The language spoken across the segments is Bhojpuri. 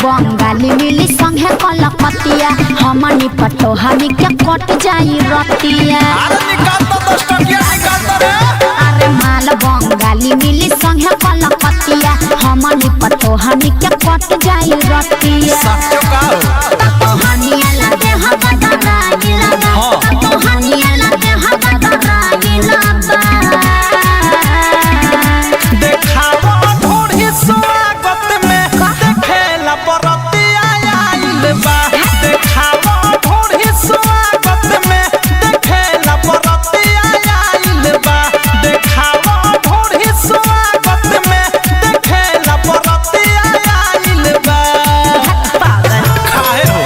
बंगाली मिली संगे कलकतिया हमनी पटोहानी के कट जाई रतिया। अरे माल बंगाली मिली संगे कलकतिया हमनी पटोहानी के कट जाई रतिया। पटोहानिया लगे हगदरा गिलबा पटोहानिया लगे हगदरा गिलबा। देखावा ढोढ़ी स्वागत में देखेला बरतिया आइल बा। देखावा ढोढ़ी स्वागत में देखेला बरतिया आइल बा। देखावा ढोढ़ी स्वागत में देखेला बरतिया आइल बा। पागल खाए हो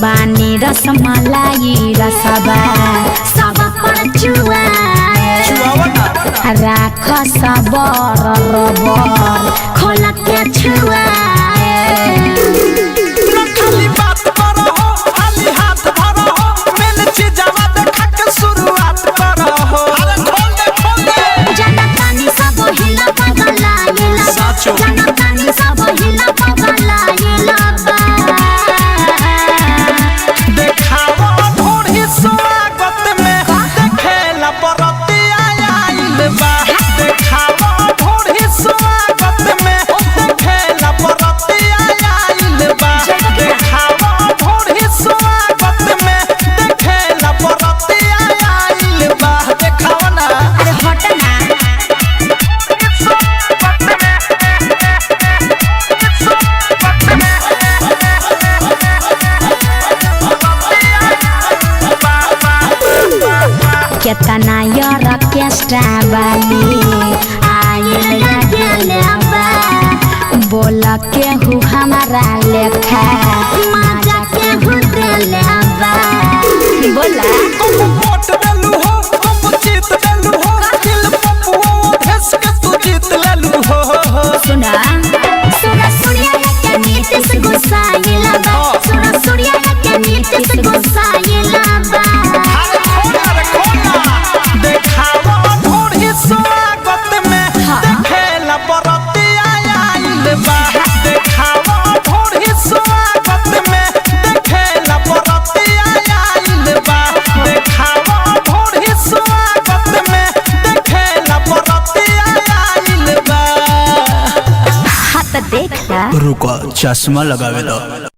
बानी रसमलाई रसबा सब पर चुआवना राख सबर रबर खोल के छुआए। खाली बात करो हो खाली हाथ भरो हो मिल चीजवा देखा के शुरुआत करो हो। अरे खोल दे जनतानी सब हिला पगला हिला साचो। जनतानी सब हिला पगला हिला बा। देखावा ढोढ़ी स्वागत में देखेला बरतिया आइल बा। देखावा ढोढ़ी स्वागत में देखेला बरतिया आइल बा। देखावा ढोढ़ी स्वागत में देखेला बरतिया आइल बा। देखावा ना अरे हट ना केतना यार केस्टा वाली आइल लगले बा। बोल के हु हमारा लेखा मजा के हु देले बा। बोला वोट देलू हो हम जीत देलू हो दिल पपुओ भेस के तू जीत लेलू हो। सुना सुरा सुरिया के नीतिश गुस्साइल बा। सुरा सुरिया के नीतिश गुस्साइल बा। देखावा ढोढ़ी स्वागत में देखेला बरतिया आइल बा। देखावा ढोढ़ी स्वागत में देखेला बरतिया आइल बा। देखावा ढोढ़ी स्वागत में देखेला बरतिया आइल बा। हाथ देख ला रुको चश्मा लगावे लो।